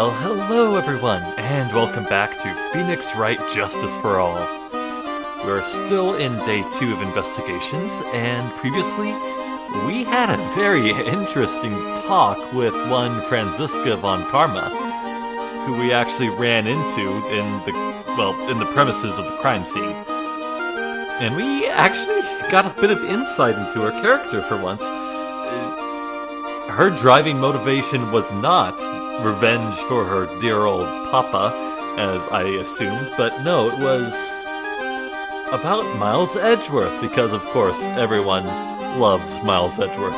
Well, hello everyone, and welcome back to Phoenix Wright Justice for All. We're still in day 2 of investigations, and previously, we had a very interesting talk with one Franziska von Karma, who we actually ran into in the premises of the crime scene. And we actually got a bit of insight into her character for once. Her driving motivation was not revenge for her dear old papa, as I assumed, but no, it was about Miles Edgeworth, because of course everyone loves Miles Edgeworth.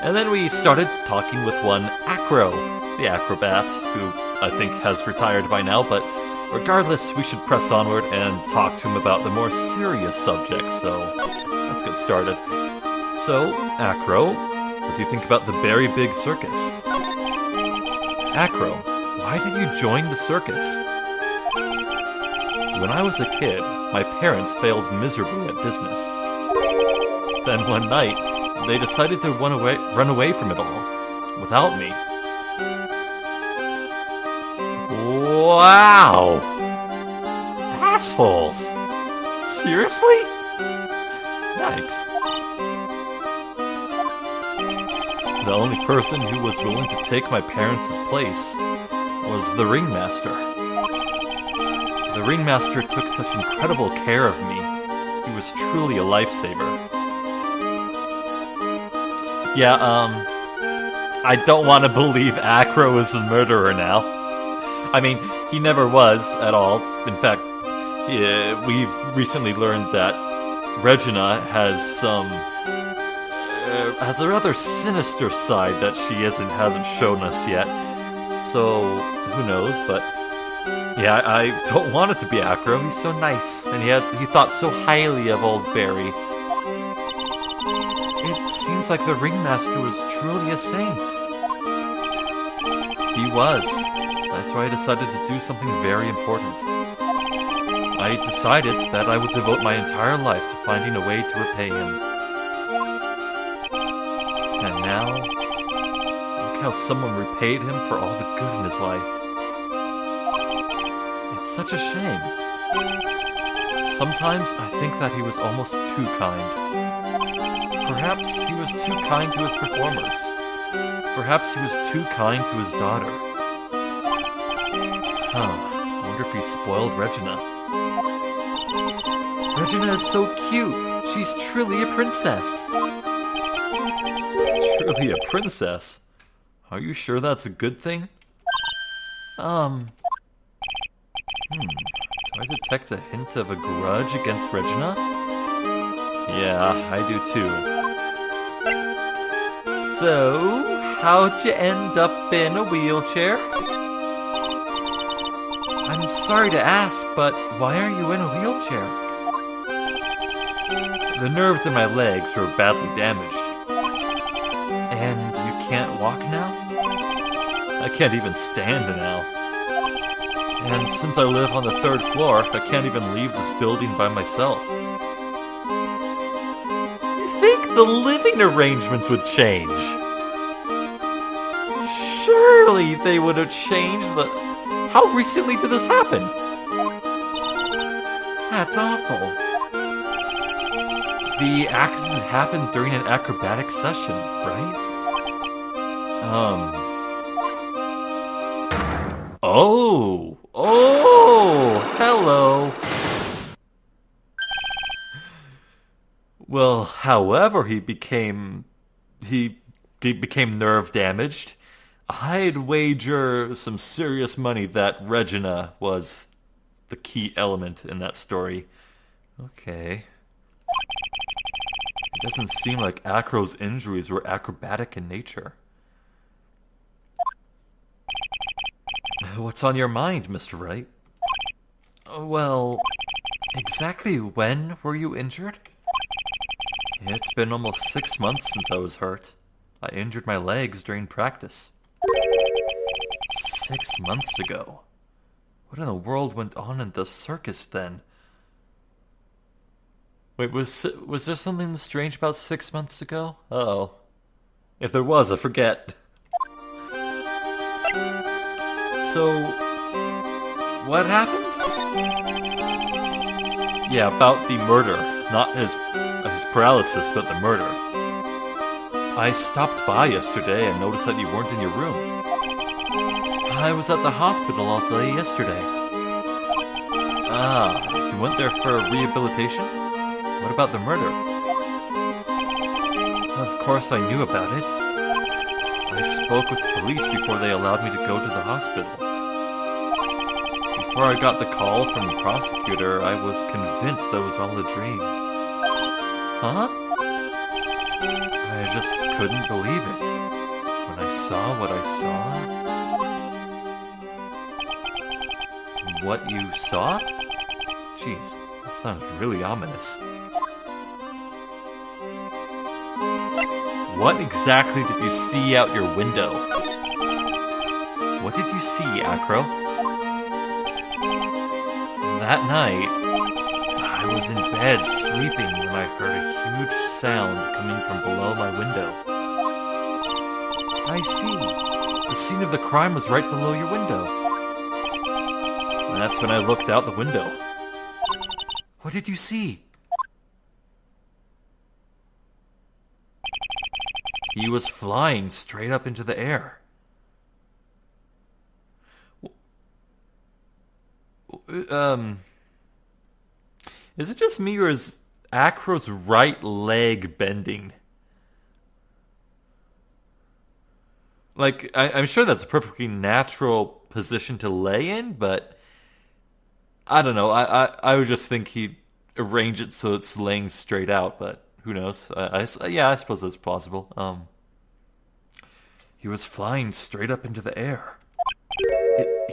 And then we started talking with one Acro, the acrobat, who I think has retired by now, but regardless, we should press onward and talk to him about the more serious subjects, so let's get started. So, Acro, what do you think about the very big circus? Acro, why did you join the circus? When I was a kid, my parents failed miserably at business. Then one night, they decided to run away from it all, without me. Wow! Assholes! Seriously? Yikes. The only person who was willing to take my parents' place was the ringmaster. The ringmaster took such incredible care of me. He was truly a lifesaver. Yeah, I don't want to believe Acro is the murderer now. I mean, he never was at all. In fact, we've recently learned that Regina has a rather sinister side that she hasn't shown us yet. So, who knows, but yeah, I don't want it to be Acro. He's so nice, and he thought so highly of old Barry. It seems like the ringmaster was truly a saint. He was. That's why I decided to do something very important. I decided that I would devote my entire life to finding a way to repay him. And now, look how someone repaid him for all the good in his life. It's such a shame. Sometimes I think that he was almost too kind. Perhaps he was too kind to his performers. Perhaps he was too kind to his daughter. I wonder if he spoiled Regina. Regina is so cute. She's truly a princess. Truly a princess? Are you sure that's a good thing? Do I detect a hint of a grudge against Regina? Yeah, I do too. So, how'd you end up in a wheelchair? I'm sorry to ask, but why are you in a wheelchair? The nerves in my legs were badly damaged. And you can't walk now? I can't even stand now. And since I live on the 3rd floor, I can't even leave this building by myself. You think the living arrangements would change? Surely they would have changed How recently did this happen? That's awful. The accident happened during an acrobatic session, right? Oh, hello. Well, however he became nerve damaged, I'd wager some serious money that Regina was the key element in that story. Okay. It doesn't seem like Acro's injuries were acrobatic in nature. What's on your mind, Mr. Wright? Well, exactly when were you injured? It's been almost 6 months since I was hurt. I injured my legs during practice. 6 months ago? What in the world went on in the circus then? Wait, was there something strange about 6 months ago? Uh-oh. If there was, I forget. So, what happened? Yeah, about the murder. Not his paralysis, but the murder. I stopped by yesterday and noticed that you weren't in your room. I was at the hospital all day yesterday. Ah, you went there for rehabilitation? What about the murder? Of course I knew about it. I spoke with the police before they allowed me to go to the hospital. Before I got the call from the prosecutor, I was convinced that was all a dream. Huh? I just couldn't believe it. When I saw what I saw... What you saw? Jeez, that sounds really ominous. What exactly did you see out your window? What did you see, Acro? That night, I was in bed sleeping when I heard a huge sound coming from below my window. I see. The scene of the crime was right below your window. That's when I looked out the window. What did you see? He was flying straight up into the air. Is it just me, or is Acro's right leg bending? Like, I'm sure that's a perfectly natural position to lay in, but I don't know. I would just think he'd arrange it so it's laying straight out, but who knows? Yeah, I suppose that's possible. He was flying straight up into the air.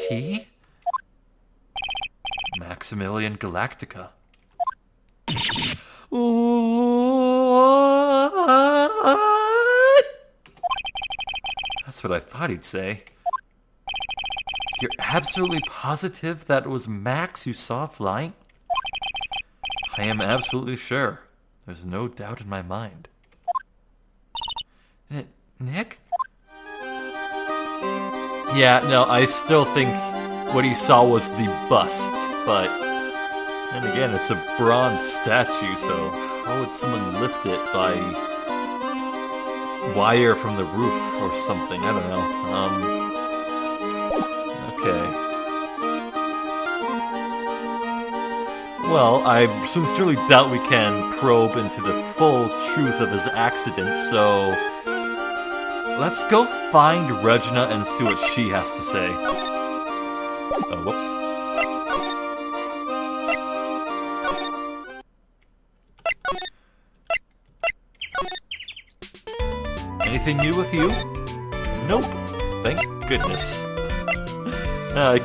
He? Maximilian Galactica. What? That's what I thought he'd say. You're absolutely positive that it was Max you saw flying? I am absolutely sure. There's no doubt in my mind. Nick? Yeah, no, I still think what he saw was the bust, but then again, it's a bronze statue, so how would someone lift it by wire from the roof or something? I don't know. Okay. Well, I sincerely doubt we can probe into the full truth of his accident, so let's go find Regina and see what she has to say. Oh, whoops. Anything new with you? Nope. Thank goodness.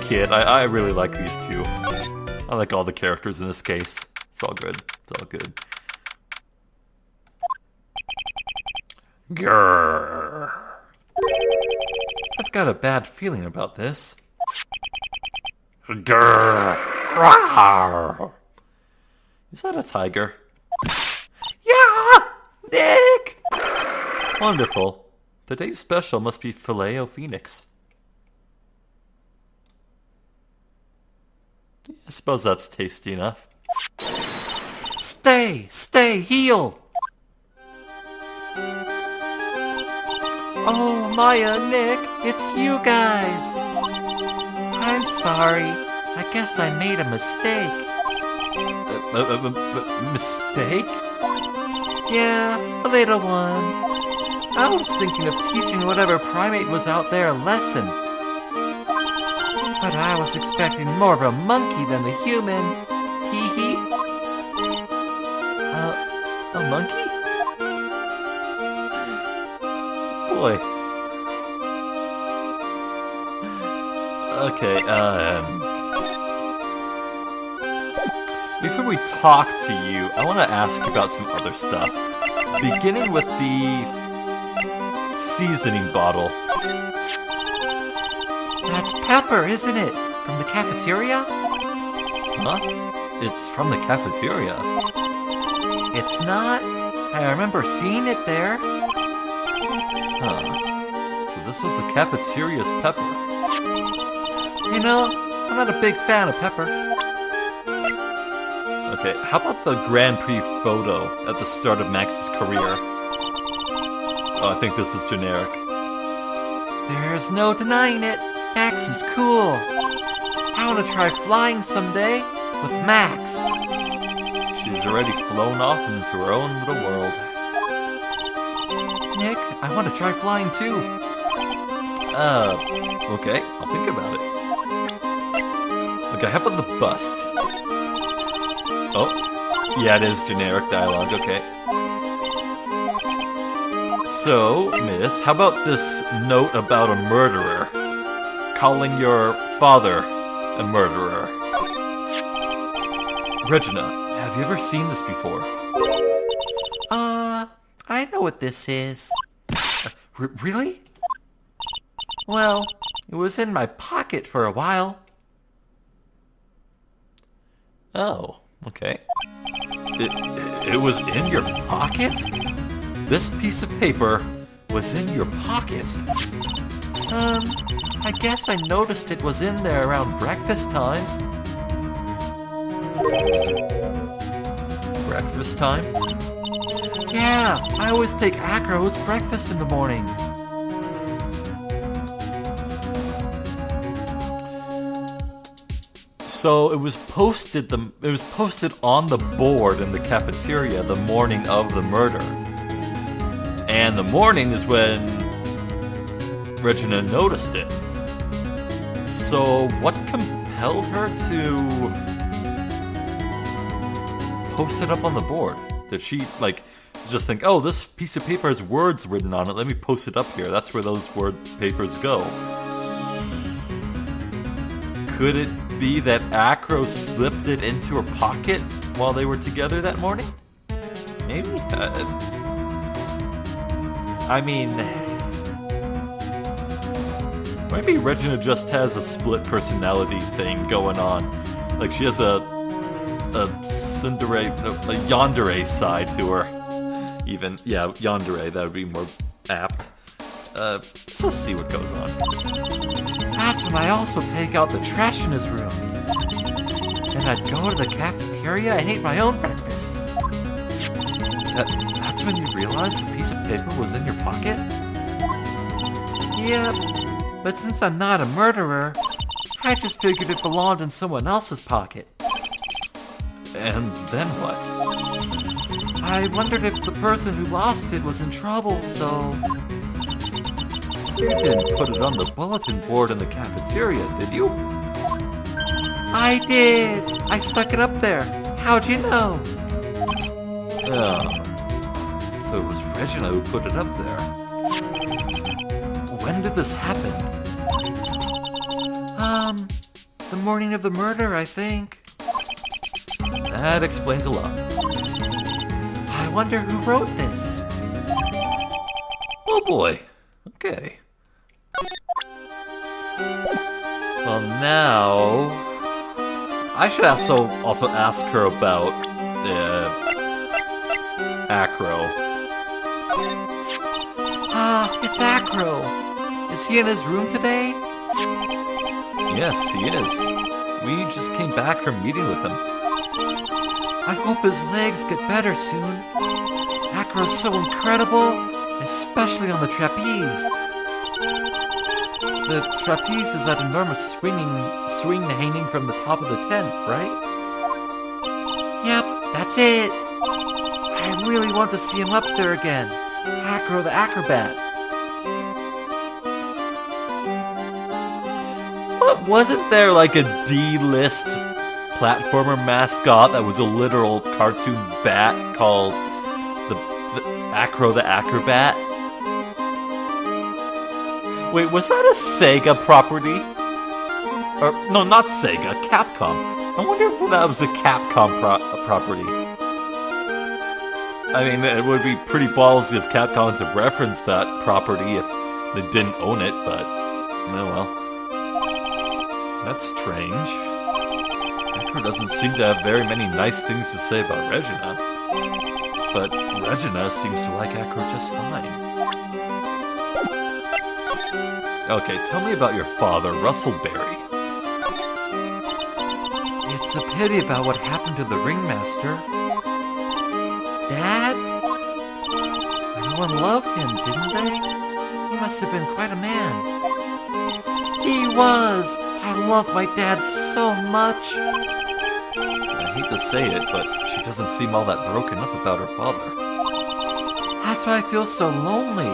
Kid, I really like these two. I like all the characters in this case. It's all good. It's all good. Grrr. I've got a bad feeling about this. Grrr. Rawr. Is that a tiger? Yeah! Nick! Wonderful. Today's special must be Filet-O-Phoenix. I suppose that's tasty enough. Stay! Heal! Oh, Maya, Nick, it's you guys! I'm sorry. I guess I made a mistake. Mistake? Yeah, a little one. I was thinking of teaching whatever primate was out there a lesson. But I was expecting more of a monkey than a human. Tee-hee. A monkey? Boy. Okay, before we talk to you, I want to ask you about some other stuff. Beginning with the seasoning bottle. That's pepper, isn't it? From the cafeteria? Huh? It's from the cafeteria. It's not? I remember seeing it there. Huh. So this was the cafeteria's pepper. You know, I'm not a big fan of Pepper. Okay, how about the Grand Prix photo at the start of Max's career? Oh, I think this is generic. There's no denying it. Max is cool. I want to try flying someday with Max. She's already flown off into her own little world. Nick, I want to try flying too. Okay, I'll think about it. Okay, how about the bust? Oh, yeah, it is generic dialogue, okay. So, miss, how about this note about a murderer? Calling your father a murderer. Regina, have you ever seen this before? I know what this is. Really? Well, it was in my pocket for a while. Oh, okay. It was in your pocket? This piece of paper was in your pocket? I guess I noticed it was in there around breakfast time. Breakfast time? Yeah, I always take Acro as breakfast in the morning. So it was posted on the board in the cafeteria the morning of the murder. And the morning is when Regina noticed it. So what compelled her to post it up on the board? Did she just think, oh, this piece of paper has words written on it, let me post it up here. That's where those word papers go. Could it be that Acro slipped it into her pocket while they were together that morning? Maybe? I mean, maybe Regina just has a split personality thing going on. Like she has a yandere side to her. Even, yeah, yandere, that would be more apt. So let's see what goes on. That's when I also take out the trash in his room. Then I'd go to the cafeteria and eat my own breakfast. That's when you realized the piece of paper was in your pocket? Yep, but since I'm not a murderer, I just figured it belonged in someone else's pocket. And then what? I wondered if the person who lost it was in trouble, so... You didn't put it on the bulletin board in the cafeteria, did you? I did! I stuck it up there. How'd you know? Oh. So it was Regina who put it up there. When did this happen? The morning of the murder, I think. That explains a lot. I wonder who wrote this. Oh boy. Okay. Well, now I should also ask her about Acro. It's Acro. Is he in his room today? Yes, he is. We just came back from meeting with him. I hope his legs get better soon. Acro's so incredible, especially on the trapeze. The trapeze is that enormous swing hanging from the top of the tent, right? Yep, that's it. I really want to see him up there again. Acro the acrobat. What, wasn't there like a D-list platformer mascot that was a literal cartoon bat called the Acro the acrobat? Wait, was that a Sega property? Or, no, not Sega, Capcom. I wonder if that was a Capcom property. I mean, it would be pretty ballsy of Capcom to reference that property if they didn't own it, but, oh well. That's strange. Acro doesn't seem to have very many nice things to say about Regina. But Regina seems to like Acro just fine. Okay, tell me about your father, Russell Berry. pity about what happened to the ringmaster. Dad? Everyone loved him, didn't they? He must have been quite a man. He was! I love my dad so much. I hate to say it, but she doesn't seem all that broken up about her father. That's why I feel so lonely.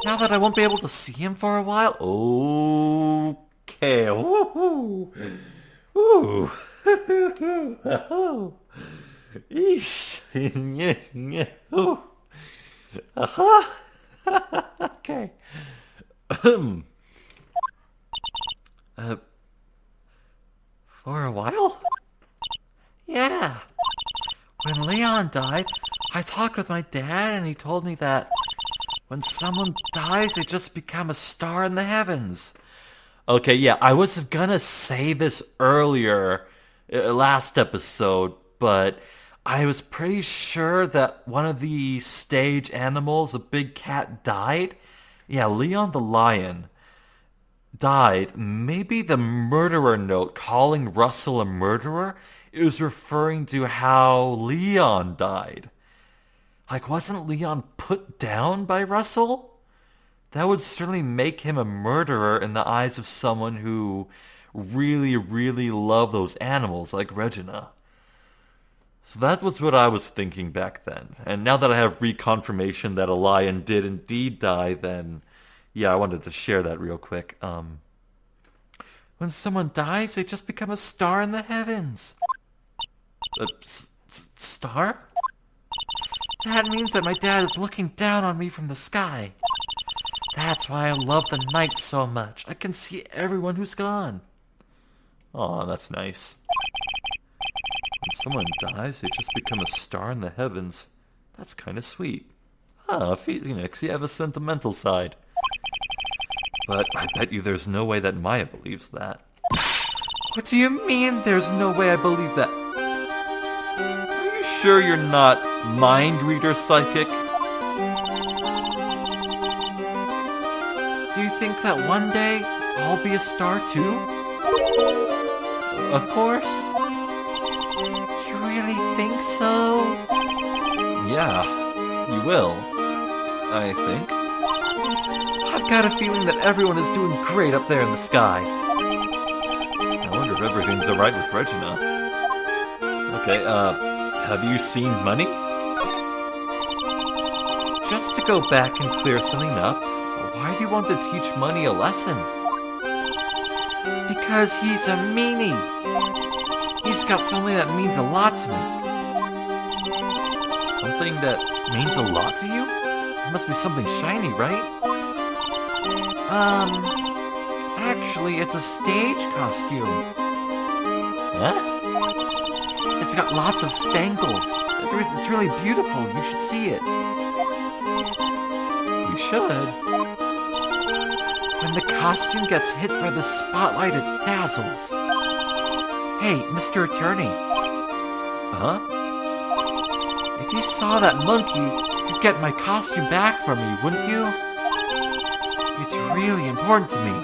Now that I won't be able to see him for a while. Okay. Woohoo! Ooh. Eesh. Ooh. Uh-huh. Okay. For a while? Yeah. When Leon died, I talked with my dad and he told me that when someone dies, they just become a star in the heavens. Okay, yeah, I was gonna say this earlier, last episode, but I was pretty sure that one of the stage animals, a big cat, died. Yeah, Leon the lion died. Maybe the murderer note calling Russell a murderer is referring to how Leon died. Like, wasn't Leon put down by Russell? That would certainly make him a murderer in the eyes of someone who really, really loved those animals, like Regina. So that was what I was thinking back then. And now that I have reconfirmation that a lion did indeed die, then, yeah, I wanted to share that real quick. When someone dies, they just become a star in the heavens. A star? That means that my dad is looking down on me from the sky. That's why I love the night so much. I can see everyone who's gone. Aw, that's nice. When someone dies, they just become a star in the heavens. That's kind of sweet. Ah, Phoenix, you have a sentimental side. But I bet you there's no way that Maya believes that. What do you mean there's no way I believe that? Are you sure you're not mind reader psychic? Do you think that one day I'll be a star too? Of course. You really think so? Yeah, you will, I think. I've got a feeling that everyone is doing great up there in the sky. I wonder if everything's alright with Regina. Okay, have you seen money? Just to go back and clear something up, why do you want to teach Money a lesson? Because he's a meanie. He's got something that means a lot to me. Something that means a lot to you? It must be something shiny, right? Actually, it's a stage costume. Huh? It's got lots of spangles. It's really beautiful. You should see it. We should. When the costume gets hit by the spotlight, it dazzles. Hey, Mr. Attorney. Huh? If you saw that monkey, you'd get my costume back from me, wouldn't you? It's really important to me.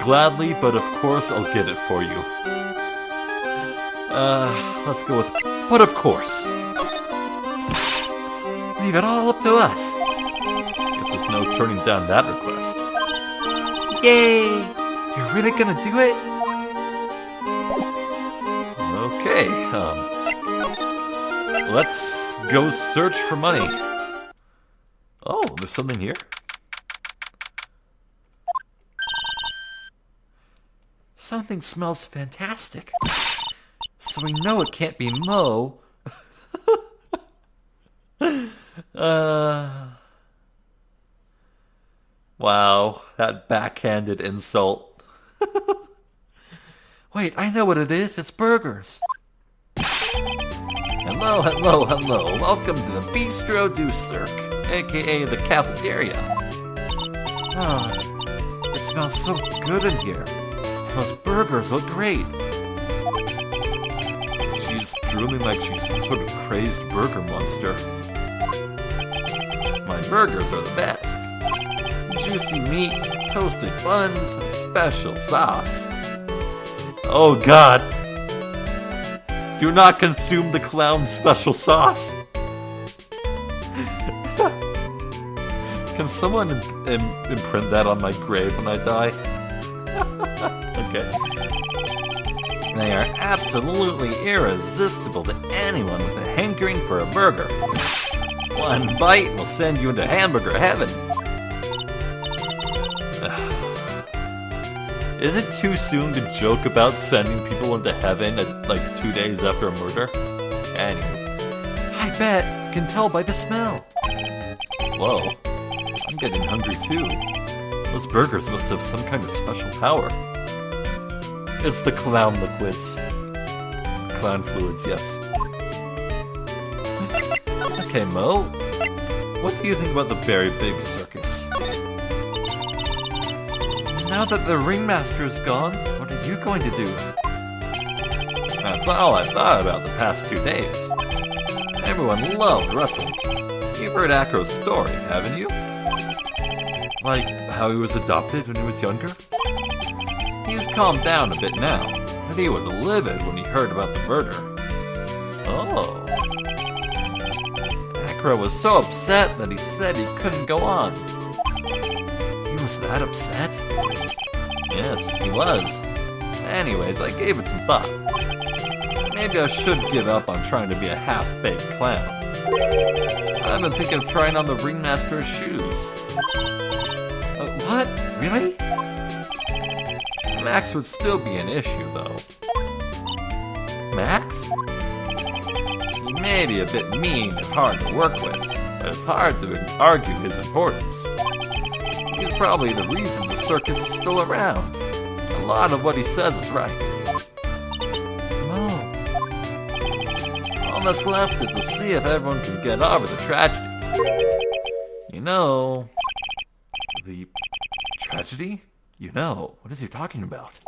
Gladly, but of course I'll get it for you. Let's go with, but of course. Leave it all up to us. Guess there's no turning down that request. Yay! You're really gonna do it? Okay, let's go search for money. Oh, there's something here. Something smells fantastic. So we know it can't be Mo. Wow, that backhanded insult. Wait, I know what it is. It's burgers. Hello, hello, hello. Welcome to the Bistro du Cirque, aka the cafeteria. Oh, it smells so good in here. Those burgers look great. She's drooling like she's some sort of crazed burger monster. My burgers are the best. Juicy meat, toasted buns, special sauce. Oh god! Do not consume the clown's special sauce! Can someone imprint that on my grave when I die? Okay. They are absolutely irresistible to anyone with a hankering for a burger. One bite will send you into hamburger heaven. Is it too soon to joke about sending people into heaven at like 2 days after a murder? Anyway, I bet you can tell by the smell. Whoa, I'm getting hungry too. Those burgers must have some kind of special power. It's the clown liquids. Clown fluids, yes. Okay, Mo, what do you think about the very big circus? Now that the ringmaster is gone, what are you going to do? That's all I've thought about the past 2 days. Everyone loved wrestling. You've heard Acro's story, haven't you? Like how he was adopted when he was younger? He's calmed down a bit now, but he was livid when he heard about the murder. Oh. Acro was so upset that he said he couldn't go on. He was that upset? Yes, he was. Anyways, I gave it some thought. Maybe I should give up on trying to be a half-baked clown. I've been thinking of trying on the ringmaster's shoes. What? Really? Max would still be an issue, though. Max? He may be a bit mean and hard to work with, but it's hard to argue his importance. He's probably the reason the circus is still around. A lot of what he says is right. Mo. All that's left is to see if everyone can get over the tragedy. You know... The... tragedy? You know, what is he talking about?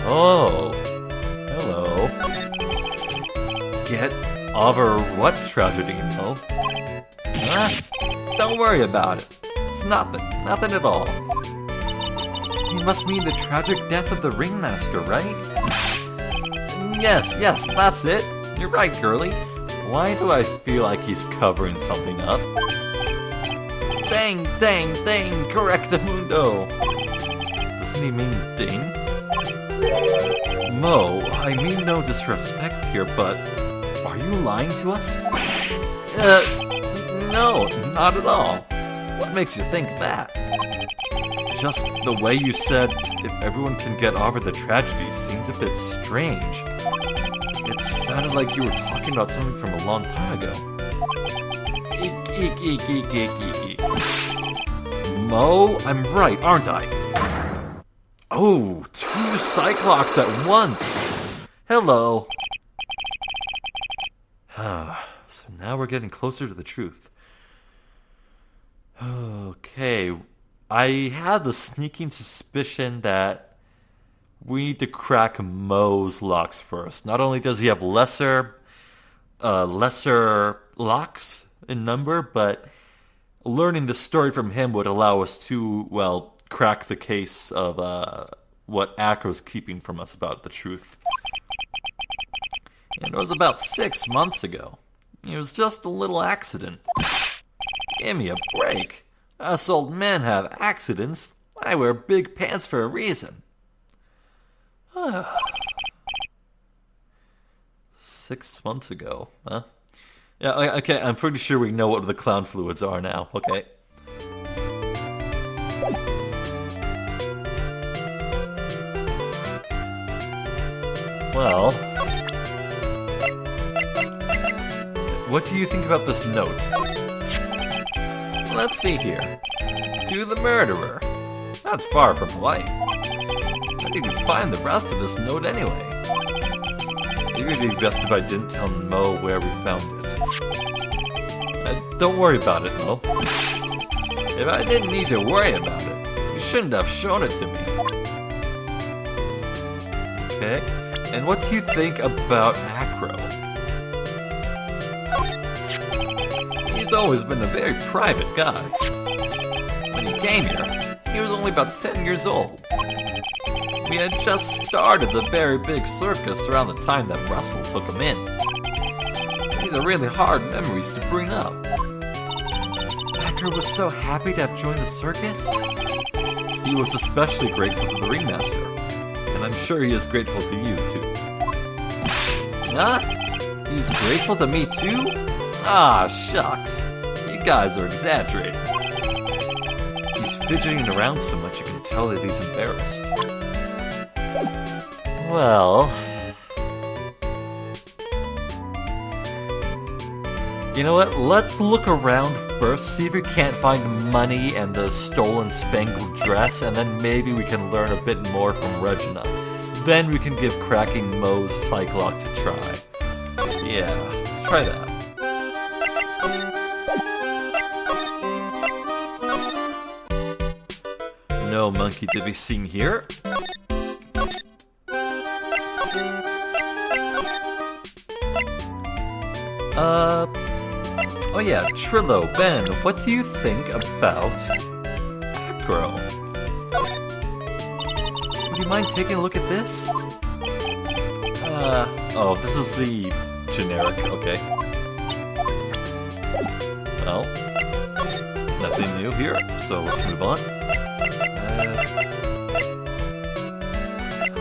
Oh. Hello. Get over what tragedy, Mo? Huh? Don't worry about it. It's nothing at all. You must mean the tragic death of the ringmaster, right? Yes, that's it. You're right, girlie. Why do I feel like he's covering something up? Dang, correctamundo. Doesn't he mean ding? Mo, I mean no disrespect here, but are you lying to us? No, not at all. What makes you think that? Just the way you said, if everyone can get over the tragedy, seemed a bit strange. It sounded like you were talking about something from a long time ago. Eek. Mo, I'm right, aren't I? Oh, 2 Cyclops at once! Hello. So now we're getting closer to the truth. Okay, I had the sneaking suspicion that we need to crack Mo's locks first. Not only does he have lesser locks in number, but learning the story from him would allow us to, well, crack the case of what Acro's keeping from us about the truth. And it was about 6 months ago. It was just a little accident. Give me a break. Us old men have accidents. I wear big pants for a reason. 6 months ago, huh? Yeah, okay, I'm pretty sure we know what the clown fluids are now, okay? Well... what do you think about this note? Let's see here. To the murderer. That's far from polite. How did you find the rest of this note anyway? Maybe it'd be best if I didn't tell Mo where we found it. Don't worry about it, Mo. If I didn't need to worry about it, you shouldn't have shown it to me. Okay, and what do you think about Acro? He's always been a very private guy. When he came here, he was only about 10 years old. We had just started the very big circus around the time that Russell took him in. These are really hard memories to bring up. Acro was so happy to have joined the circus. He was especially grateful to the ringmaster, and I'm sure he is grateful to you too. Huh? He's grateful to me too? Ah, shucks. You guys are exaggerating. He's fidgeting around so much you can tell that he's embarrassed. Well... You know what? Let's look around first, see if we can't find money and the stolen spangled dress, and then maybe we can learn a bit more from Regina. Then we can give cracking Moe's Cyclops a try. Yeah, let's try that. No monkey to be seen here. Oh yeah, Trillo, Ben, what do you think about Acro? Would you mind taking a look at this? Oh, this is the generic, okay. Well, nothing new here, so let's move on.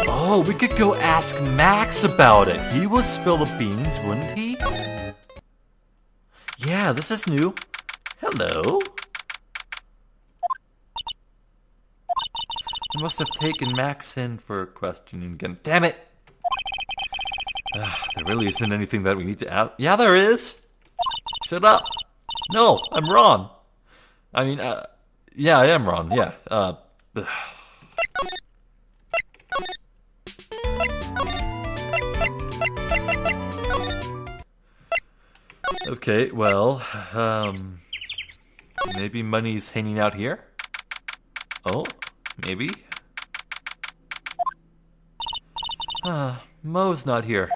Oh, we could go ask Max about it. He would spill the beans, wouldn't he? Yeah, this is new. Hello? I must have taken Max in for questioning again. Damn it! There really isn't anything that we need to ask. Yeah, there is! Shut up! No, I'm wrong! I mean, yeah, I am wrong, yeah. Okay, well, maybe money's hanging out here? Oh, maybe? Moe's not here.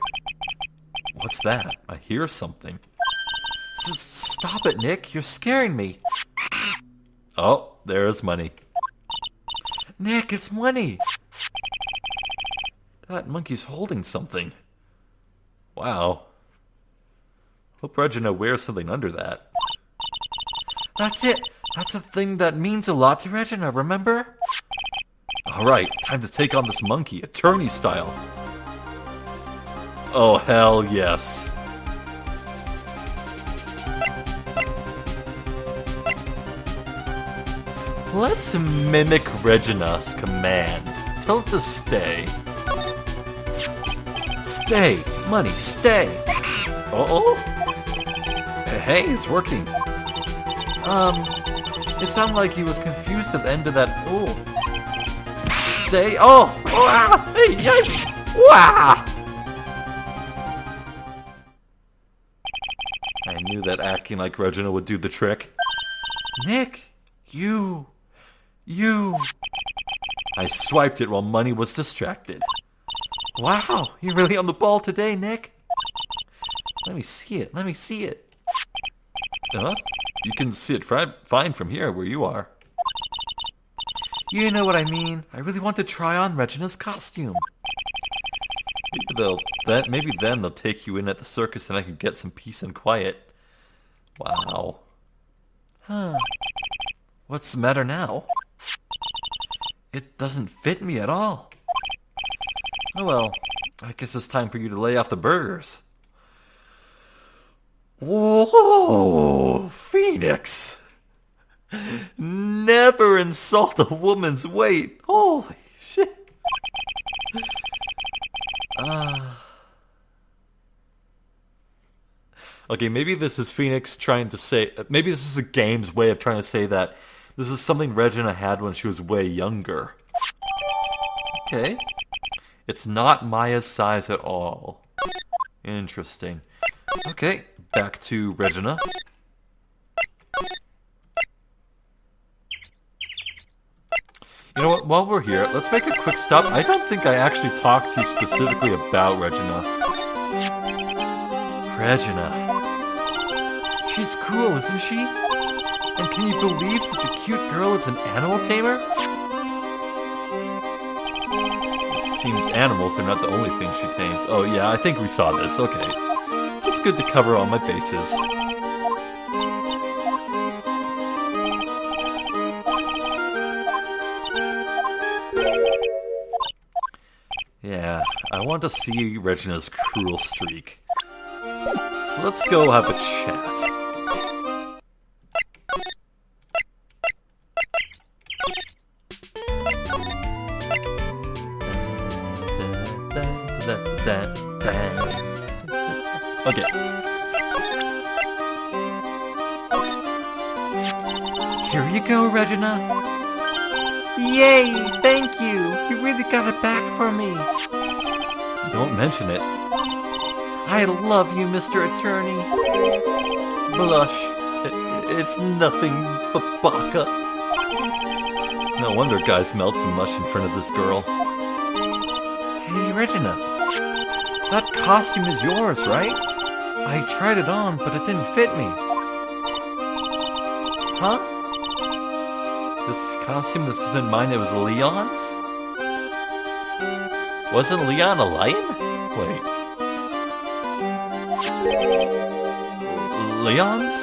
What's that? I hear something. Stop it, Nick. You're scaring me. Oh, there's money. Nick, it's money. That monkey's holding something. Wow. Hope Regina wears something under that. That's it. That's a thing that means a lot to Regina, remember? Alright, time to take on this monkey, attorney style. Oh, hell yes. Let's mimic Regina's command. Tell it to stay. Stay! Money, stay! Uh-oh? Hey, it's working. It sounded like he was confused at the end of that. Oh. Stay. Oh! Ah! Hey, yikes! Wow! I knew that acting like Regina would do the trick. Nick, you. I swiped it while Money was distracted. Wow, you're really on the ball today, Nick. Let me see it. Huh? You can see it fine from here where you are. You know what I mean. I really want to try on Regina's costume. Maybe then they'll take you in at the circus and I can get some peace and quiet. Wow. Huh. What's the matter now? It doesn't fit me at all. Oh well, I guess it's time for you to lay off the burgers. Whoa, Phoenix! Never insult a woman's weight. Holy shit. Okay, maybe this is Phoenix trying to say... Maybe this is a game's way of trying to say that this is something Regina had when she was way younger. Okay. It's not Maya's size at all. Interesting. Okay, back to Regina. You know what, while we're here, let's make a quick stop. I don't think I actually talked to you specifically about Regina. Regina. She's cool, isn't she? And can you believe such a cute girl is an animal tamer? seems animals are not the only things she tames. Oh yeah, I think we saw this. Okay. Just good to cover all my bases. Yeah, I want to see Regina's cruel streak. So let's go have a chat. Okay. Here you go, Regina. Yay! Thank you! You really got it back for me. Don't mention it. I love you, Mr. Attorney. Blush. It's nothing but baka. No wonder guys melt to mush in front of this girl. Hey, Regina. That costume is yours, right? I tried it on, but it didn't fit me. Huh? This costume, this isn't mine, it was Leon's? Wasn't Leon a lion? Wait. Leon's?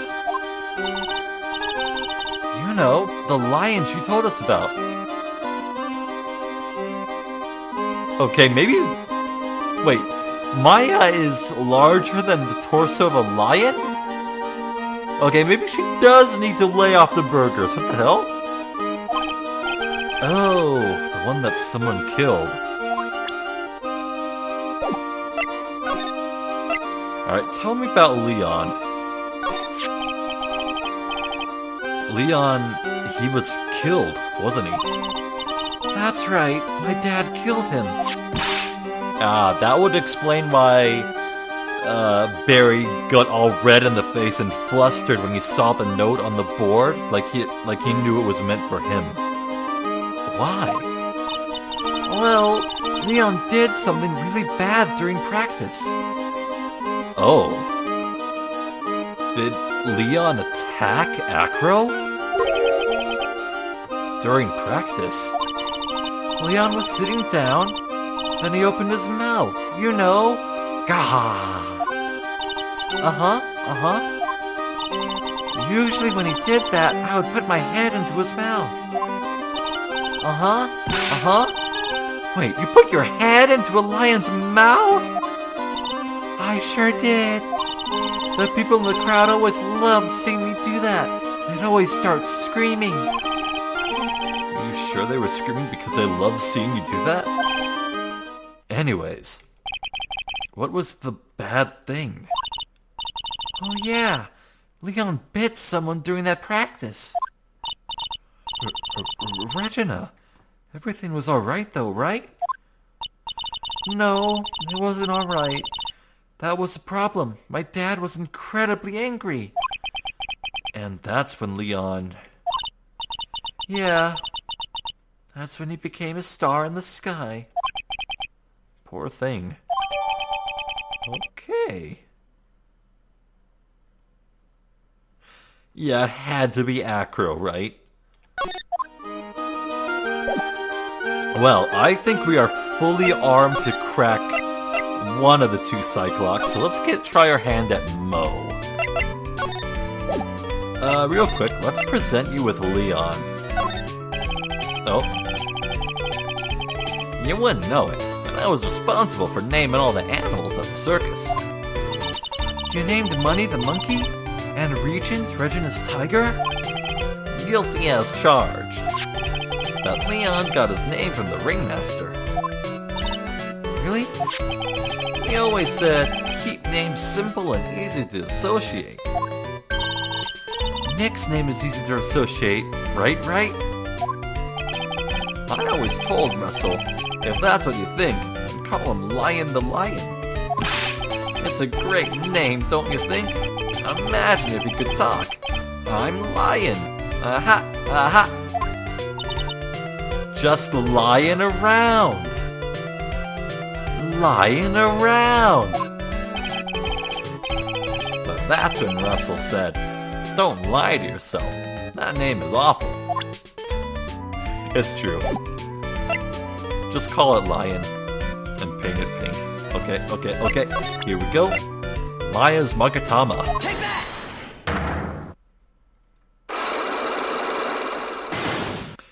You know, the lions you told us about. Okay, maybe... Wait, Maya is larger than the torso of a lion? Okay, maybe she does need to lay off the burgers. What the hell? Oh, the one that someone killed. Alright, tell me about Leon. Leon, he was killed, wasn't he? That's right, my dad killed him. Ah, that would explain why Barry got all red in the face and flustered when he saw the note on the board, like he knew it was meant for him. Why? Well, Leon did something really bad during practice. Oh. Did Leon attack Acro? During practice? Leon was sitting down, then he opened his mouth, you know. Gah! Usually when he did that, I would put my head into his mouth. Wait, you put your head into a lion's mouth? I sure did. The people in the crowd always loved seeing me do that. They'd always start screaming. Are you sure they were screaming because they loved seeing you do that? Anyways, what was the bad thing? Oh yeah, Leon bit someone during that practice. Regina, everything was alright though, right? No, it wasn't alright. That was the problem. My dad was incredibly angry. And that's when Leon... Yeah, that's when he became a star in the sky. Poor thing. Okay. Yeah, it had to be Acro, right? Well, I think we are fully armed to crack one of the two Cyclops, so let's try our hand at Mo. Real quick, let's present you with Leon. Oh. You wouldn't know it, but I was responsible for naming all the animals at the circus. You named Money the monkey? And Regent, Regina's tiger? Guilty as charged. But Leon got his name from the ringmaster. Really? He always said, keep names simple and easy to associate. Nick's name is easy to associate, right? I always told Russell, if that's what you think, call him Lion the Lion. It's a great name, don't you think? Imagine if he could talk. I'm Lion. Aha, aha. Just lying around. Lying around. But that's when Russell said, don't lie to yourself. That name is awful. It's true. Just call it Lion. and paint it pink. Okay. Here we go. Maya's Magatama. Take that!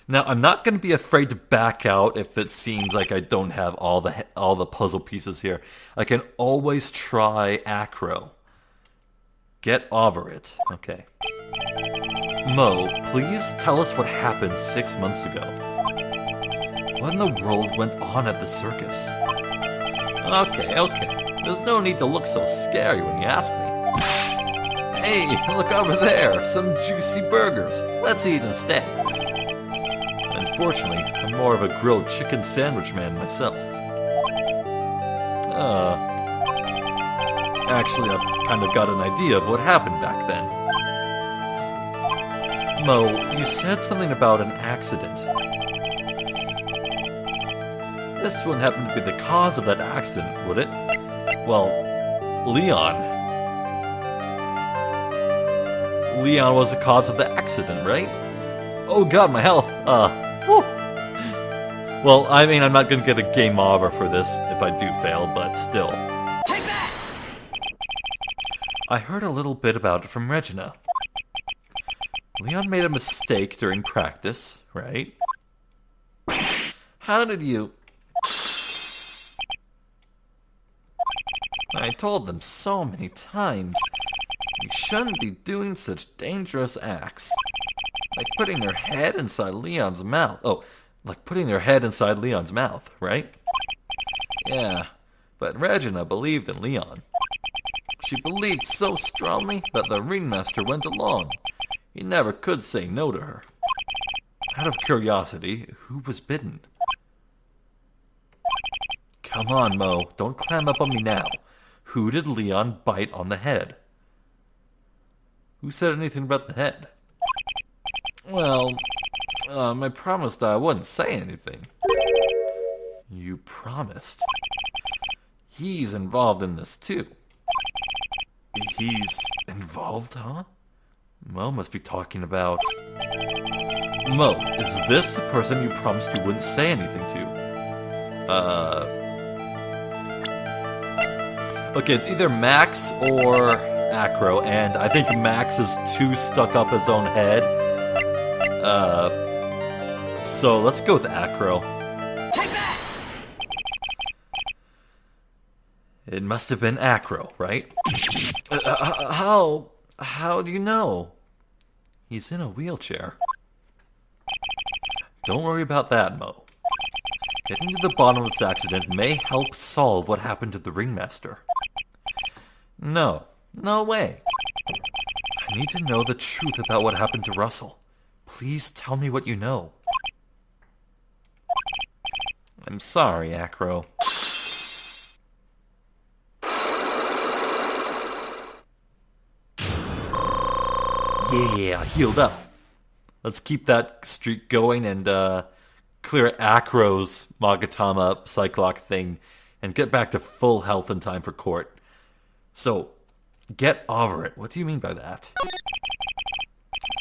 Now, I'm not going to be afraid to back out if it seems like I don't have all the puzzle pieces here. I can always try Acro. Get over it. Okay. Mo, please tell us what happened 6 months ago. What in the world went on at the circus? Okay. There's no need to look so scary when you ask me. Hey, look over there. Some juicy burgers. Let's eat instead. Unfortunately, I'm more of a grilled chicken sandwich man myself. Actually, I've kind of got an idea of what happened back then. Mo, you said something about an accident. This wouldn't happen to be the cause of that accident, would it? Well, Leon. Leon was the cause of the accident, right? Oh god, my health. Whew. Well, I mean, I'm not gonna get a game over for this if I do fail, but still. Take that! I heard a little bit about it from Regina. Leon made a mistake during practice, right? How did you... I told them so many times. You shouldn't be doing such dangerous acts. Like putting their head inside Leon's mouth. Oh, like putting their head inside Leon's mouth, right? Yeah, but Regina believed in Leon. She believed so strongly that the ringmaster went along. He never could say no to her. Out of curiosity, who was bitten? Come on, Mo, don't clam up on me now. Who did Leon bite on the head? Who said anything about the head? Well, I promised I wouldn't say anything. You promised? He's involved in this too. He's involved, huh? Mo must be talking about... Mo, is this the person you promised you wouldn't say anything to? Okay, it's either Max or Acro, and I think Max is too stuck up his own head. So let's go with Acro. Take that! It must have been Acro, right? How do you know? He's in a wheelchair. Don't worry about that, Mo. Getting to the bottom of this accident may help solve what happened to the ringmaster. No way. I need to know the truth about what happened to Russell. Please tell me what you know. I'm sorry, Acro. Yeah, healed up. Let's keep that streak going and clear Acro's Magatama Cyclock thing and get back to full health in time for court. So, get over it. What do you mean by that?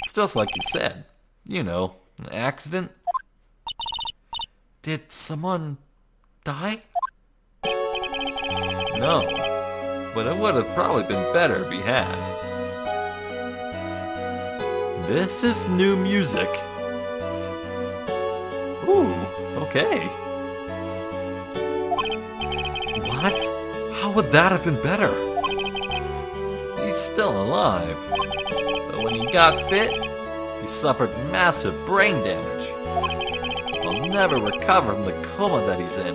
It's just like you said. You know, an accident. Did someone die? No, but it would have probably been better if he had. This is new music. Ooh, okay. What? How would that have been better? He's still alive. But when he got bit, he suffered massive brain damage. He'll never recover from the coma that he's in.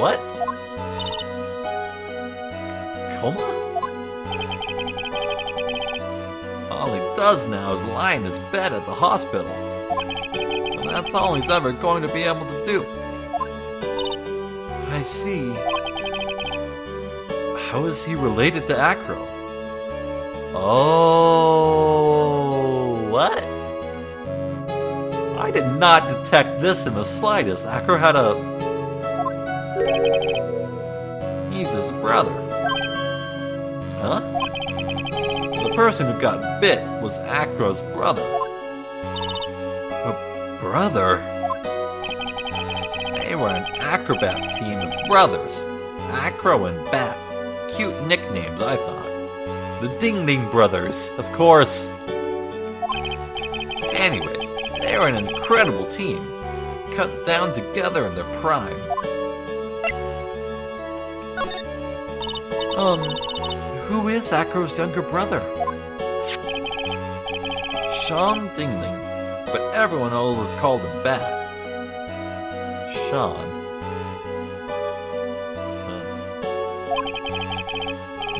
What? Coma? All he does now is lie in his bed at the hospital. And that's all he's ever going to be able to do. I see. How is he related to Acro? Oh, what? I did not detect this in the slightest. Acro had a... He's his brother. Huh? The person who got bit was Acro's brother. A brother? They were an acrobat team of brothers. Acro and Bat. Cute nicknames, I thought. The Ding Ding Brothers, of course. Anyways, they were an incredible team. Cut down together in their prime. Who is Acro's younger brother? Sean Dingling, but everyone always called him Bat. Sean.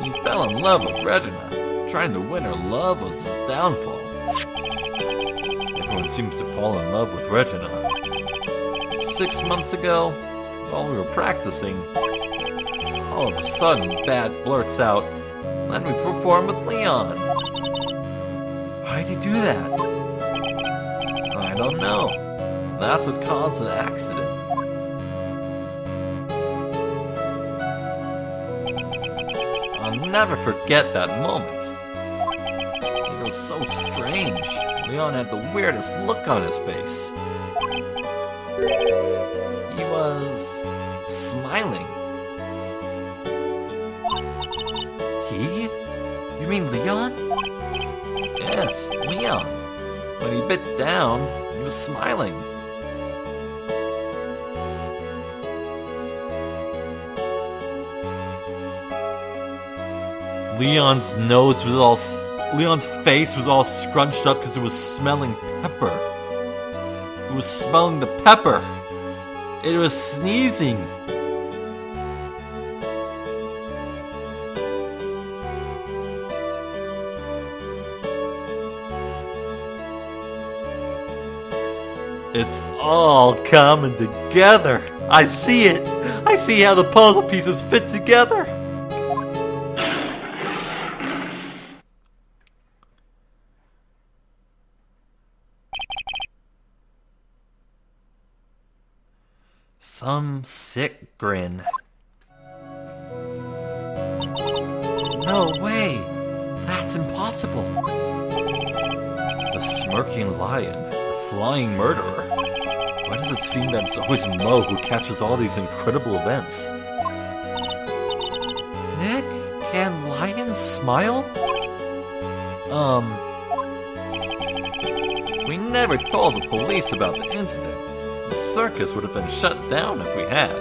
He fell in love with Regina. Trying to win her love was his downfall. Everyone seems to fall in love with Regina. 6 months ago, while we were practicing, all of a sudden Bat blurts out, "Let me perform with Leon." Why'd he do that? I don't know. That's what caused an accident. I'll never forget that moment. It was so strange. Leon had the weirdest look on his face. He was smiling. He? You mean Leon? Yes, Leon. When he bit down, he was smiling. Leon's face was all scrunched up because it was smelling pepper. It was smelling the pepper. It was sneezing. It's all coming together. I see it. I see how the puzzle pieces fit together. Some sick grin. No way. That's impossible. A smirking lion. A flying murderer. Why does it seem that it's always Mo who catches all these incredible events? Nick, can lions smile? We never told the police about the incident. The circus would have been shut down if we had.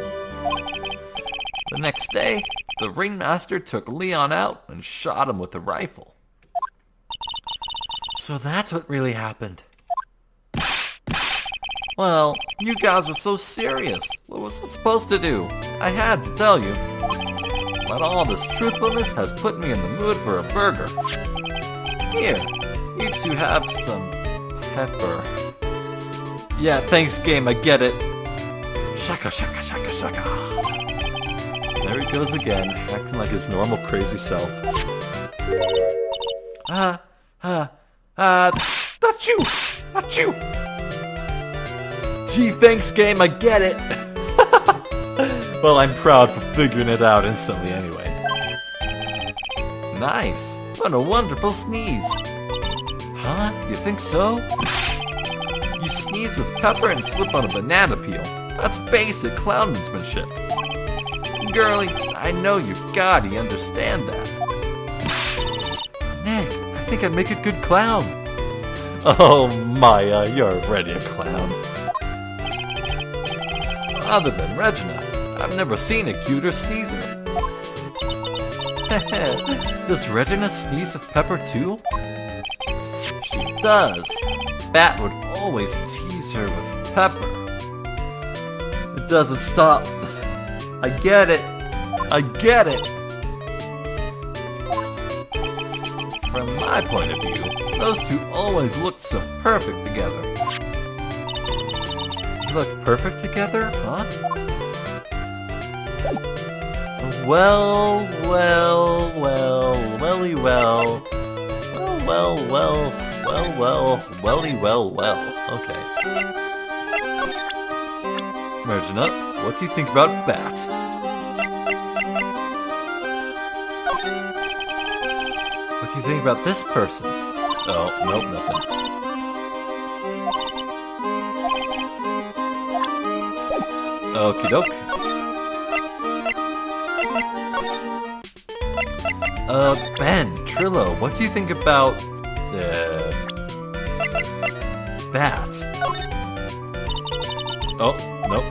The next day, the ringmaster took Leon out and shot him with a rifle. So that's what really happened. Well, you guys were so serious. What was I supposed to do? I had to tell you. But all this truthfulness has put me in the mood for a burger. Here, you two have some pepper. Yeah, thanks, game, I get it. Shaka, shaka, shaka, shaka. There he goes again, acting like his normal crazy self. Not you! Not you! Gee, thanks, game, I get it. Well, I'm proud for figuring it out instantly anyway. Nice. What a wonderful sneeze. Huh? You think so? You sneeze with pepper and slip on a banana peel. That's basic clownmanship. Girlie, I know you gotta understand that. Nick, I think I'd make a good clown. Oh, Maya, you're already a clown. Other than Regina, I've never seen a cuter sneezer. Does Regina sneeze with pepper too? She does. Bat would always tease her with pepper. It doesn't stop. I get it. I get it. From my point of view, those two always looked so perfect together. You look perfect together, huh? Well, welly well. Welly well. Okay. Regina, what do you think about Bat? What do you think about this person? Oh, nope, nothing. Okie doke. Ben, Trillo, what do you think about, Bat? Oh, nope.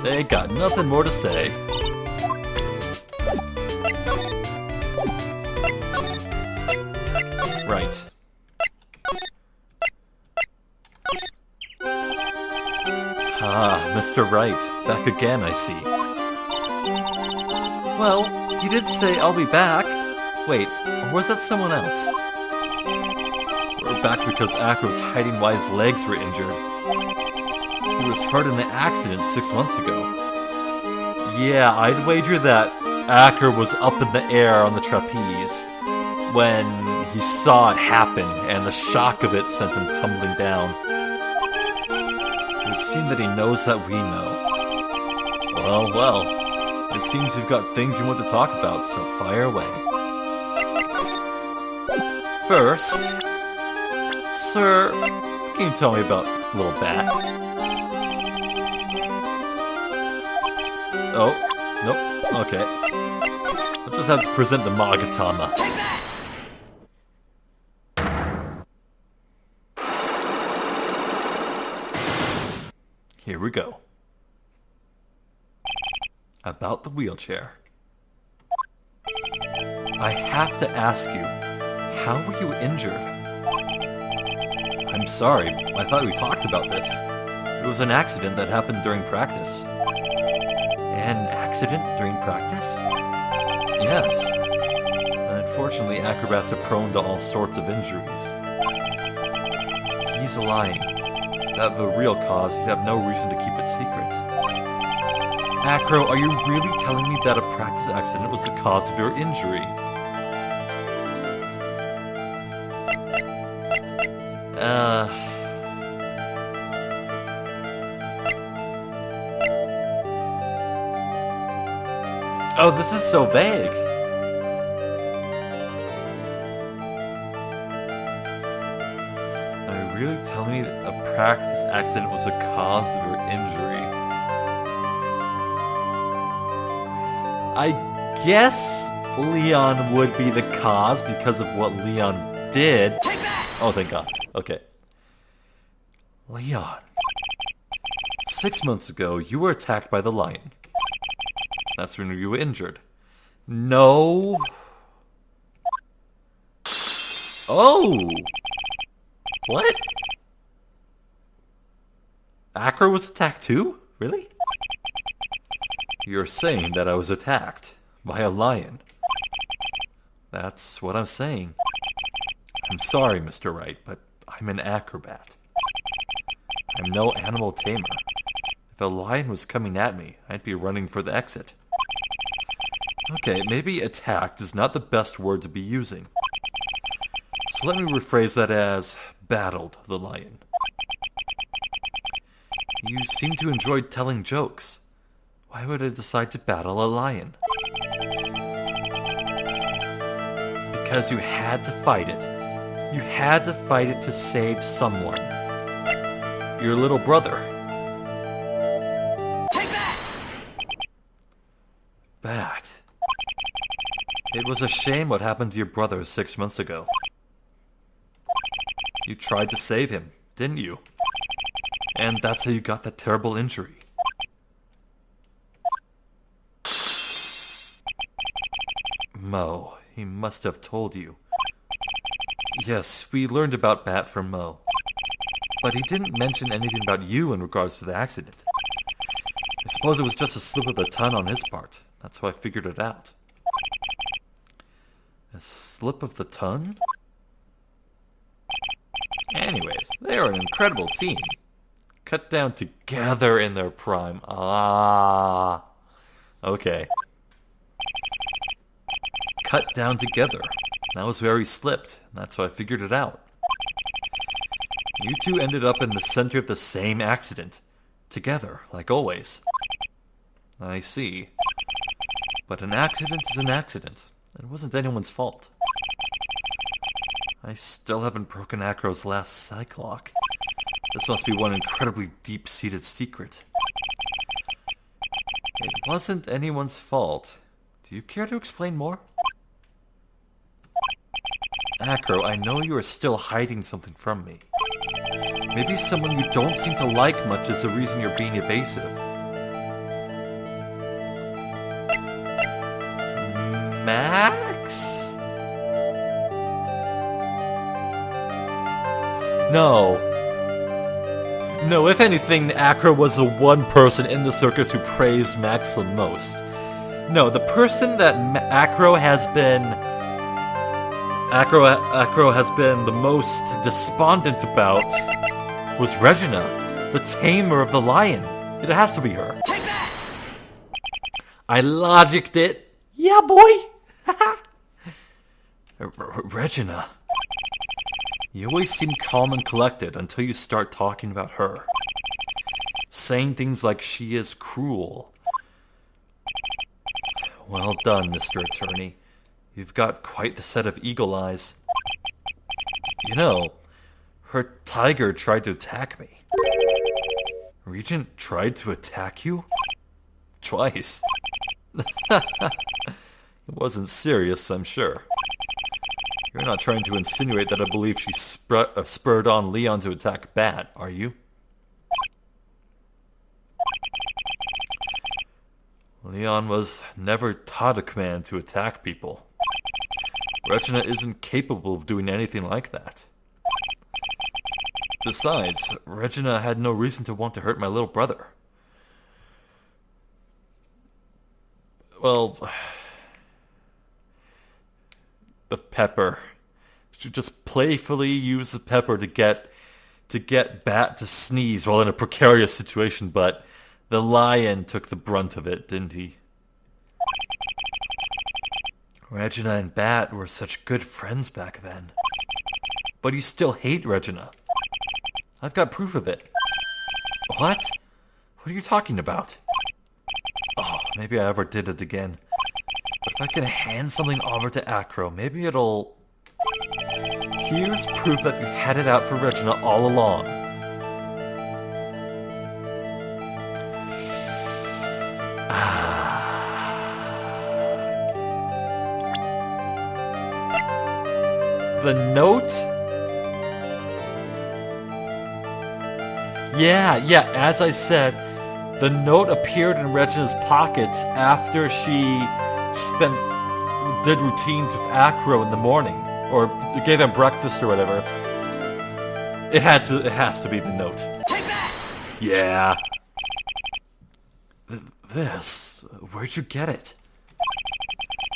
They ain't got nothing more to say. Right. Ah, Mr. Wright, back again, I see. Well, you did say I'll be back. Wait, or was that someone else? We're back because Acro's hiding why his legs were injured. He was hurt in the accident 6 months ago. Yeah, I'd wager that Acro was up in the air on the trapeze when he saw it happen, and the shock of it sent him tumbling down. It would seem that he knows that we know. Well, it seems you've got things you want to talk about, so fire away. First, sir, can you tell me about little Bat? Oh, nope, okay. I'll just have to present the Magatama. Here we go. About the wheelchair. I have to ask you, how were you injured? I'm sorry, I thought we talked about this. It was an accident that happened during practice. An accident during practice? Yes. Unfortunately, acrobats are prone to all sorts of injuries. He's lying. That the real cause, he'd have no reason to keep it secret. Acro, are you really telling me that a practice accident was the cause of your injury? Oh, this is so vague. Are you really telling me that a practice accident was the cause of your injury? I guess Leon would be the cause because of what Leon did. Oh, thank God. Okay. Leon. 6 months ago, you were attacked by the lion. That's when you were injured. No. Oh. What? Acro was attacked too? Really? You're saying that I was attacked by a lion. That's what I'm saying. I'm sorry, Mr. Wright, but I'm an acrobat. I'm no animal tamer. If a lion was coming at me, I'd be running for the exit. Okay, maybe attacked is not the best word to be using. So let me rephrase that as battled the lion. You seem to enjoy telling jokes. Why would I decide to battle a lion? Because you had to fight it. You had to fight it to save someone. Your little brother. Take that! Bat. It was a shame what happened to your brother 6 months ago. You tried to save him, didn't you? And that's how you got that terrible injury. Mo, he must have told you. Yes, we learned about Bat from Mo. But he didn't mention anything about you in regards to the accident. I suppose it was just a slip of the tongue on his part. That's how I figured it out. A slip of the tongue? Anyways, they are an incredible team. Cut down together in their prime. Ah. Okay. Cut down together. That was where he slipped. That's how I figured it out. You two ended up in the center of the same accident. Together, like always. I see. But an accident is an accident. It wasn't anyone's fault. I still haven't broken Acro's last psych lock. This must be one incredibly deep-seated secret. It wasn't anyone's fault. Do you care to explain more? Acro, I know you are still hiding something from me. Maybe someone you don't seem to like much is the reason you're being evasive. Max? No. No, if anything, Acro was the one person in the circus who praised Max the most. No, the person that Acro has been the most despondent about was Regina, the tamer of the lion. It has to be her. Take that! I logicked it. Yeah, boy. Regina. You always seem calm and collected until you start talking about her. Saying things like she is cruel. Well done, Mr. Attorney. You've got quite the set of eagle eyes. You know, her tiger tried to attack me. Regent tried to attack you? Twice. It wasn't serious, I'm sure. You're not trying to insinuate that I believe she spurred on Leon to attack Bat, are you? Leon was never taught a command to attack people. Regina isn't capable of doing anything like that. Besides, Regina had no reason to want to hurt my little brother. Well, the pepper. She just playfully used the pepper to get Bat to sneeze while in a precarious situation, but the lion took the brunt of it, didn't he? Regina and Bat were such good friends back then. But you still hate Regina. I've got proof of it. What? What are you talking about? Oh, maybe I ever did it again. But if I can hand something over to Acro, maybe it'll... Here's proof that you had it out for Regina all along. The note? Yeah, as I said, the note appeared in Regina's pockets after she did routines with Acro in the morning, or gave him breakfast or whatever. It has to be the note. Take that! Yeah. This? Where'd you get it?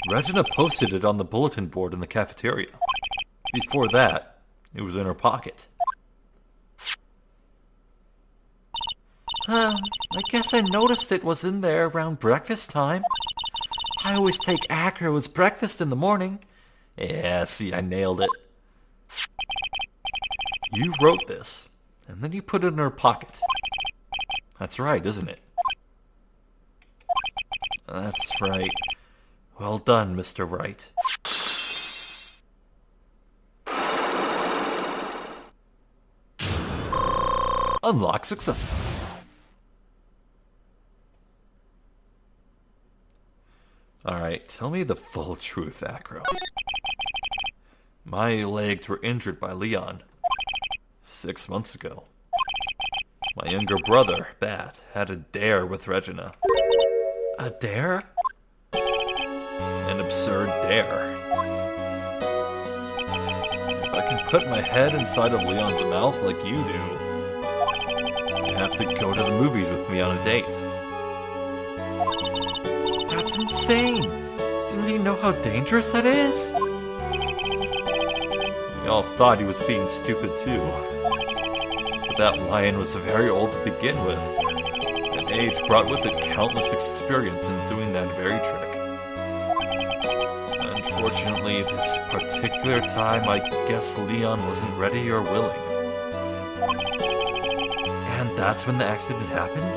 Regina posted it on the bulletin board in the cafeteria. Before that, it was in her pocket. I guess I noticed it was in there around breakfast time. I always take Acro as breakfast in the morning. Yeah, see, I nailed it. You wrote this, and then you put it in her pocket. That's right, isn't it? That's right. Well done, Mr. Wright. Unlock successful. Alright, tell me the full truth, Acro. My legs were injured by Leon 6 months ago. My younger brother, Bat, had a dare with Regina. A dare? An absurd dare. If I can put my head inside of Leon's mouth like you do, you have to go to the movies with me on a date. That's insane! Didn't he know how dangerous that is? We all thought he was being stupid too. But that lion was very old to begin with, and age brought with it countless experience in doing that very trick. Unfortunately, this particular time, I guess Leon wasn't ready or willing. And that's when the accident happened?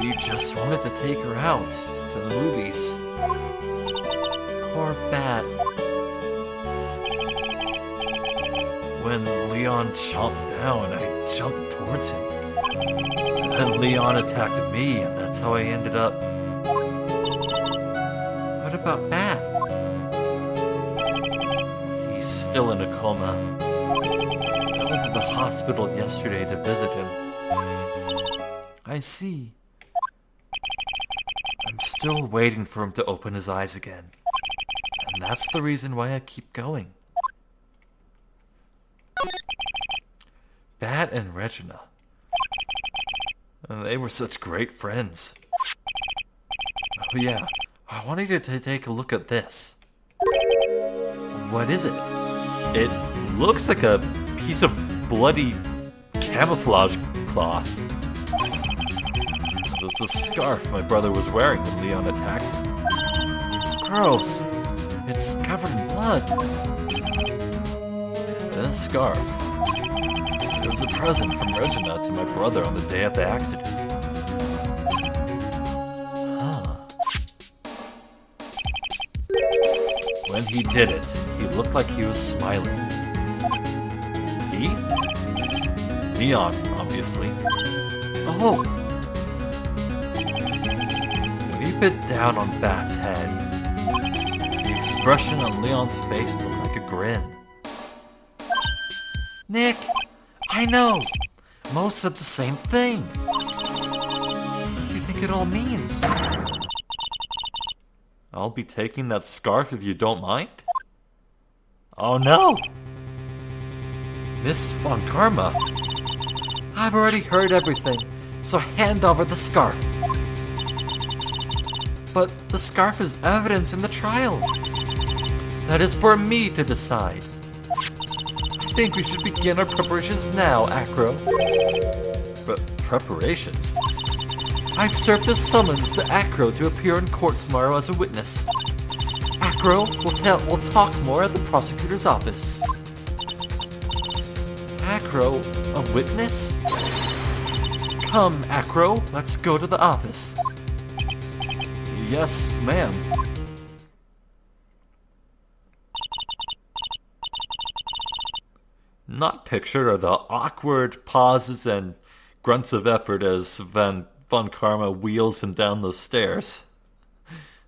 He just wanted to take her out to the movies. Poor Bat. When Leon chomped down, I jumped towards him. And Leon attacked me, and that's how I ended up. What about Matt? He's still in a coma. I went to the hospital yesterday to visit him. I see. I'm still waiting for him to open his eyes again. And that's the reason why I keep going. Bat and Regina. And they were such great friends. Oh yeah, I wanted you to take a look at this. What is it? It looks like a piece of bloody camouflage cloth. It was the scarf my brother was wearing when Leon attacked him. Gross. It's covered in blood. This scarf. It was a present from Regina to my brother on the day of the accident. Huh. When he did it, he looked like he was smiling. He? Leon, obviously. Oh! When he bit down on Bat's head, the expression on Leon's face looked like a grin. Nick! I know! Mo said the same thing! What do you think it all means? I'll be taking that scarf if you don't mind? Oh no! Miss Von Karma? I've already heard everything, so hand over the scarf. But the scarf is evidence in the trial. That is for me to decide. I think we should begin our preparations now, Acro. But preparations? I've served a summons to Acro to appear in court tomorrow as a witness. Acro will talk more at the prosecutor's office. Acro, a witness? Come, Acro, let's go to the office. Yes, ma'am. Not pictured are the awkward pauses and grunts of effort as Von Karma wheels him down those stairs.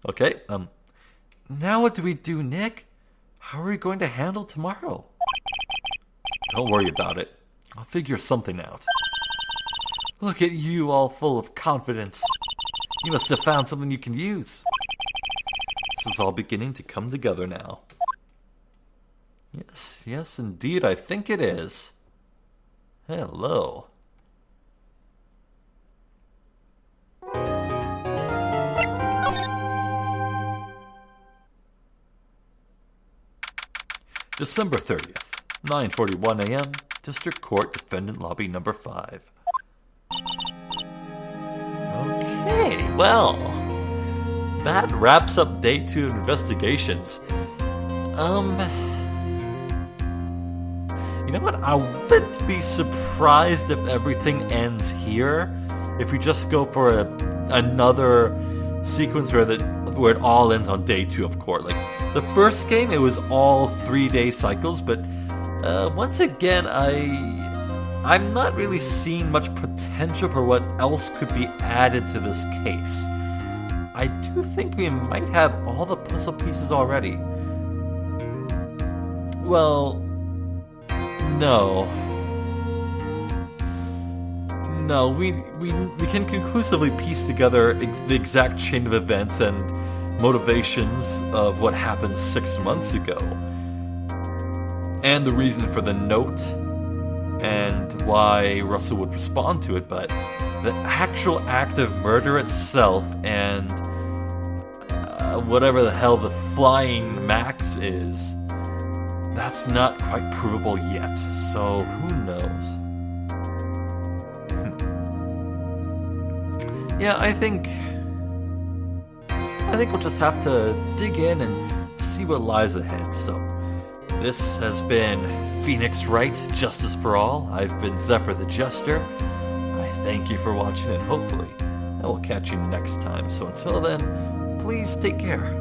Okay, Now what do we do, Nick? How are we going to handle tomorrow? Don't worry about it. I'll figure something out. Look at you, all full of confidence. You must have found something you can use. This is all beginning to come together now. Yes, indeed, I think it is. Hello. December 30th, 9:41 a.m., District Court Defendant Lobby Number 5. Okay, well, that wraps up Day 2 of investigations. You know what? I wouldn't be surprised if everything ends here. If we just go for another sequence where it all ends on Day 2 of court. Like the first game, it was all 3-day cycles, but once again, I'm not really seeing much potential for what else could be added to this case. I do think we might have all the puzzle pieces already. Well, no, we can conclusively piece together the exact chain of events and motivations of what happened 6 months ago. And the reason for the note, and why Russell would respond to it, but the actual act of murder itself and whatever the hell the flying Max is, that's not quite provable yet, so who knows? Yeah, I think we'll just have to dig in and see what lies ahead. So, this has been Phoenix Wright, Justice for All. I've been Zephyr the Jester. I thank you for watching, and hopefully I will catch you next time. So until then, please take care.